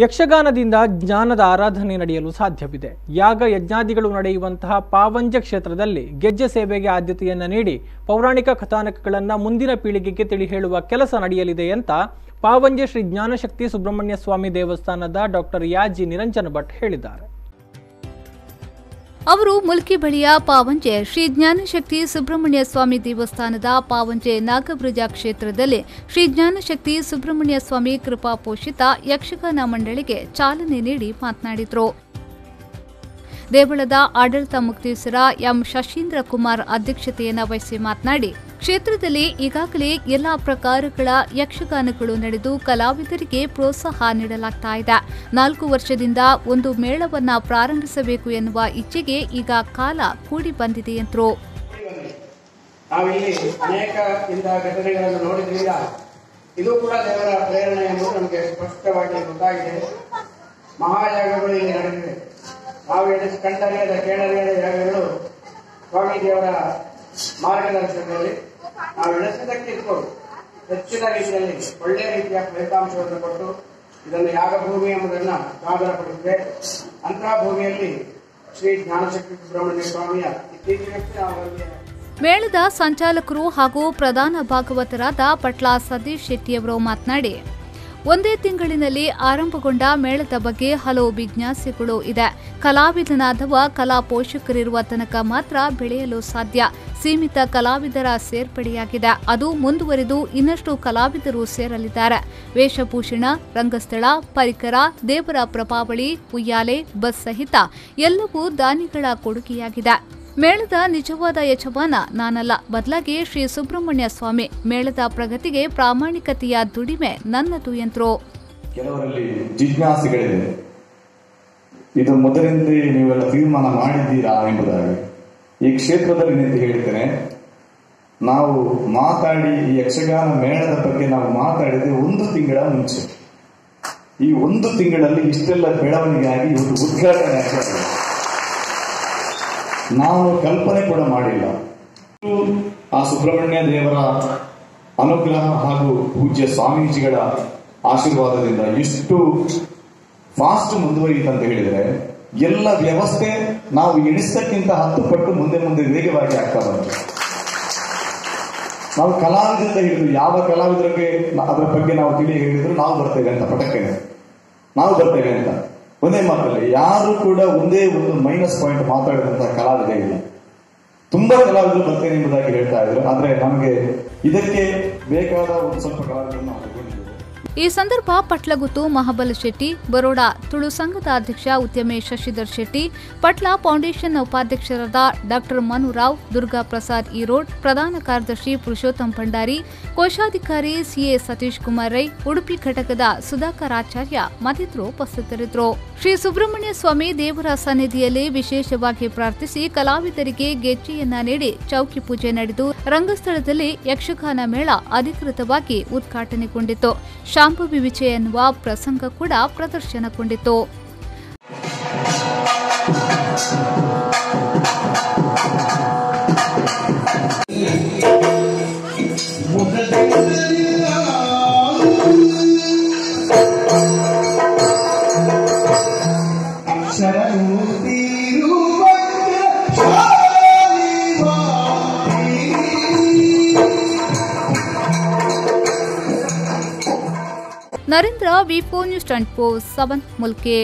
ಯಕ್ಷಗಾನದಿಂದ ಜ್ಞಾನದ ಆರಾಧನೆ ನಡೆಯಲು ಸಾಧ್ಯವಿದೆ. ಯಾಗ ಯಜ್ಞಾದಿಗಳು ನಡೆಯುವಂತಹ ಪಾವಂಜ ಕ್ಷೇತ್ರದಲ್ಲಿ ಗೆಜ್ಜೆ ಸೇವೆಗೆ ಆದ್ಯತೆಯನ್ನು ನೀಡಿ ಪೌರಾಣಿಕ ಕಥಾನಕಗಳನ್ನು ಮುಂದಿನ ಪೀಳಿಗೆಗೆ ತಿಳಿ ಹೇಳುವ ಕೆಲಸ ನಡೆಯಲಿದೆ ಅಂತ ಪಾವಂಜೆ ಶ್ರೀ ಜ್ಞಾನಶಕ್ತಿ ಸುಬ್ರಹ್ಮಣ್ಯ ಸ್ವಾಮಿ ದೇವಸ್ಥಾನದ ಡಾಕ್ಟರ್ ಯಾಜಿ ನಿರಂಜನ ಭಟ್ ಹೇಳಿದ್ದಾರೆ. ಅವರು ಮುಲ್ಕಿ ಬಳಿಯ ಪಾವಂಜೆ ಶ್ರೀ ಜ್ಞಾನಶಕ್ತಿ ಸುಬ್ರಹ್ಮಣ್ಯ ಸ್ವಾಮಿ ದೇವಸ್ಥಾನದ ಪಾವಂಜೆ ನಾಗಬ್ರಜ ಕ್ಷೇತ್ರದಲ್ಲಿ ಶ್ರೀ ಜ್ಞಾನಶಕ್ತಿ ಸುಬ್ರಹ್ಮಣ್ಯ ಸ್ವಾಮಿ ಕೃಪಾ ಪೋಷಿತ ಯಕ್ಷಗಾನ ಮಂಡಳಿಗೆ ಚಾಲನೆ ನೀಡಿ ಮಾತನಾಡಿದರು. ದೇವಳದ ಆಡಳಿತ ಮುಕ್ತೇಸರ ಎಂ ಶಶೀಂದ್ರ ಕುಮಾರ್ ಅಧ್ಯಕ್ಷತೆಯನ್ನು ವಹಿಸಿ ಮಾತನಾಡಿ, ಕ್ಷೇತ್ರದಲ್ಲಿ ಈಗಾಗಲೇ ಎಲ್ಲಾ ಪ್ರಕಾರಗಳ ಯಕ್ಷಗಾನಗಳು ನಡೆದು ಕಲಾವಿದರಿಗೆ ಪ್ರೋತ್ಸಾಹ ನೀಡಲಾಗ್ತಾ ಇದೆ. 4 ವರ್ಷದಿಂದ ಒಂದು ಮೇಳವನ್ನ ಪ್ರಾರಂಭಿಸಬೇಕು ಎನ್ನುವ ಇಚ್ಛೆಗೆ ಈಗ ಕಾಲ ಕೂಡಿ ಬಂದಿದೆ ಎಂದರು. ನಾವಿಲ್ಲಿ ಅನೇಕ ಇಂತಹ ಘಟನೆಗಳನ್ನು ನೋಡಿದ್ರಿಂದ ಇದು ಕೂಡ ದೇವರ ಪ್ರೇರಣೆ ಎಂಬುದು ನಮಗೆ ಸ್ಪಷ್ಟವಾಗಿ ಗೊತ್ತಾಗಿದೆ. ಮಹಾಯಾಗಗಳು ಇಲ್ಲಿ ನಡೆದಿವೆ. ನಾವು ಕಂಡರಿಯದ ಕೇಳರಿಯದ ಯಾಗಗಳು ಸ್ವಾಮೀಜಿಯವರ ಮಾರ್ಗದರ್ಶನದಲ್ಲಿ ನಾವು ಎಣಿಸಿದ್ದಕ್ಕಿಂತ ಹೆಚ್ಚಿನ ರೀತಿಯಲ್ಲಿ ಒಳ್ಳೆಯ ರೀತಿಯ ಫಲಿತಾಂಶವನ್ನು ಕೊಟ್ಟು ಇದನ್ನು ಯಾಗಭೂಮಿ ಎಂಬುದನ್ನು ಸಾದರಪಡಿಸಿದೆ. ಅಂತಹ ಭೂಮಿಯಲ್ಲಿ ಶ್ರೀ ಜ್ಞಾನಶಕ್ತಿ ಸುಬ್ರಹ್ಮಣ್ಯ ಸ್ವಾಮಿಯ ಇತ್ತೀಚೆಗಷ್ಟೇ ಅವರಿಗೆ ಮೇಳದ ಸಂಚಾಲಕರು ಹಾಗೂ ಪ್ರಧಾನ ಭಾಗವತರಾದ ಪಟ್ಲ ಸತೀಶ್ ಶೆಟ್ಟಿಯವರು ಮಾತನಾಡಿ, ಒಂದೇ ತಿಂಗಳಿನಲ್ಲಿ ಆರಂಭಗೊಂಡ ಮೇಳದ ಬಗ್ಗೆ ಹಲವು ಜಿಜ್ಞಾಸೆಗಳು ಇದೆ. ಕಲಾವಿದನಾದವ ಕಲಾ ಪೋಷಕರಿರುವ ತನಕ ಮಾತ್ರ ಬೆಳೆಯಲು ಸಾಧ್ಯ. ಸೀಮಿತ ಕಲಾವಿದರ ಸೇರ್ಪಡೆಯಾಗಿದೆ. ಅದು ಮುಂದುವರೆದು ಇನ್ನಷ್ಟು ಕಲಾವಿದರು ಸೇರಲಿದ್ದಾರೆ. ವೇಷಭೂಷಣ, ರಂಗಸ್ಥಳ, ಪರಿಕರ, ದೇವರ ಪ್ರಭಾವಳಿ, ಉಯ್ಯಾಲೆ, ಬಸ್ ಸಹಿತ ಎಲ್ಲವೂ ದಾನಿಗಳ ಕೊಡುಗೆಯಾಗಿದೆ. ಮೇಳದ ನಿಜವಾದ ಯಜಮಾನ ನಾನಲ್ಲ, ಬದಲಾಗಿ ಶ್ರೀ ಸುಬ್ರಹ್ಮಣ್ಯ ಸ್ವಾಮಿ. ಮೇಳದ ಪ್ರಗತಿಗೆ ಪ್ರಾಮಾಣಿಕತೆಯ ದುಡಿಮೆ ನನ್ನದು ಎಂದರು. ಕೆಲವರಲ್ಲಿ ಜಿಜ್ಞಾಸೆಗಳಿದೆ. ಇದು ಮೊದಲಿಂದ ನೀವೆಲ್ಲ ತೀರ್ಮಾನ ಮಾಡಿದ್ದೀರಾ ಎಂಬುದಾಗಿ ಈ ಕ್ಷೇತ್ರದಲ್ಲಿ ನಿಂತು ಹೇಳ್ತೇನೆ. ನಾವು ಮಾತಾಡಿ ಈ ಯಕ್ಷಗಾನ ಮೇಳದ ಬಗ್ಗೆ ನಾವು ಮಾತಾಡಿದ್ರೆ 1 ತಿಂಗಳ ಮುಂಚೆ. ಈ 1 ತಿಂಗಳಲ್ಲಿ ಇಷ್ಟೆಲ್ಲ ಬೆಳವಣಿಗೆ ಆಗಿ ಇವತ್ತು ಉದ್ಘಾಟನೆ ಆಗಿದೆ. ನಾವು ಕಲ್ಪನೆ ಕೂಡ ಮಾಡಿಲ್ಲ. ಆ ಸುಬ್ರಹ್ಮಣ್ಯ ದೇವರ ಅನುಗ್ರಹ ಹಾಗೂ ಪೂಜ್ಯ ಸ್ವಾಮೀಜಿಗಳ ಆಶೀರ್ವಾದದಿಂದ ಇಷ್ಟು ಫಾಸ್ಟ್ ಮುಂದುವರಿಯಿತಂತ ಹೇಳಿದರೆ ಎಲ್ಲ ವ್ಯವಸ್ಥೆ ನಾವು ಎಣಿಸಕ್ಕಿಂತ 10 ಪಟ್ಟು ಮುಂದೆ ವೇಗವಾಗಿ ಆಗ್ತಾ ಬಂತು. ನಾವು ಕಲಾವಿದರಿಂದ ಹೇಳಿದ್ರು, ಯಾವ ಕಲಾವಿದರಿಗೆ ಅದರ ಬಗ್ಗೆ ನಾವು ತಿಳಿ ಹೇಳಿದ್ರು ನಾವು ಬರ್ತೇವೆ ಅಂತ, ಪಟಕ್ಕೆ ನಾವು ಬರ್ತೇವೆ ಅಂತ. ಒಂದೇ ಮಾತಲ್ಲಿ ಯಾರು ಕೂಡ ಒಂದೇ ಒಂದು ಮೈನಸ್ ಪಾಯಿಂಟ್ ಮಾತಾಡಿದಂತಹ ಕಲಾವಿದ ಇಲ್ಲ. ತುಂಬಾ ಕಲಾವಿದರು ಬರ್ತೇನೆ ಎಂಬುದಾಗಿ ಹೇಳ್ತಾ ಇದ್ರು. ಆದ್ರೆ ನಮಗೆ ಇದಕ್ಕೆ ಬೇಕಾದ ಒಂದು ಸ್ವಲ್ಪ ಕಲಾವಿದರನ್ನು ನಾವು ತಗೊಂಡಿದ್ದೇವೆ. ಈ ಸಂದರ್ಭ ಪಟ್ಲಗುತ್ತು ಮಹಾಬಲ ಶೆಟ್ಟಿ, ಬರೋಡಾ ತುಳು ಸಂಘದ ಅಧ್ಯಕ್ಷ ಉದ್ಯಮಿ ಶಶಿಧರ್ ಶೆಟ್ಟಿ, ಪಟ್ಲ ಫೌಂಡೇಶನ್ ಉಪಾಧ್ಯಕ್ಷರಾದ ಡಾಕ್ಟರ್ ಮನುರಾವ್, ದುರ್ಗಾ ಪ್ರಸಾದ್ ಈರೋಡ್, ಪ್ರಧಾನ ಕಾರ್ಯದರ್ಶಿ ಪುರುಷೋತ್ತಮ್ ಭಂಡಾರಿ, ಕೋಶಾಧಿಕಾರಿ ಸಿಎ ಸತೀಶ್ ಕುಮಾರ್ ರೈ, ಉಡುಪಿ ಘಟಕದ ಸುಧಾಕರ್ ಆಚಾರ್ಯ ಮತ್ತಿತರರು ಉಪಸ್ಥಿತರಿದ್ದರು. ಶ್ರೀ ಸುಬ್ರಹ್ಮಣ್ಯ ಸ್ವಾಮಿ ದೇವರ ಸನ್ನಿಧಿಯಲ್ಲಿ ವಿಶೇಷವಾಗಿ ಪ್ರಾರ್ಥಿಸಿ ಕಲಾವಿದರಿಗೆ ಗೆಜ್ಜೆಯನ್ನ ನೀಡಿ ಚೌಕಿ ಪೂಜೆ ನಡೆದು ರಂಗಸ್ಥಳದಲ್ಲಿ ಯಕ್ಷಗಾನ ಮೇಳ ಅಧಿಕೃತವಾಗಿ ಉದ್ಘಾಟನೆಗೊಂಡಿತು. ಶಾಂಭವಿ ವಿಜಯ ಎನ್ನುವ ಪ್ರಸಂಗ ಕೂಡ ಪ್ರದರ್ಶನಗೊಂಡಿತು. ನರೇಂದ್ರ ವಿ4 ನ್ಯೂಸ್ 24/7 ಮುಲ್ಕಿ.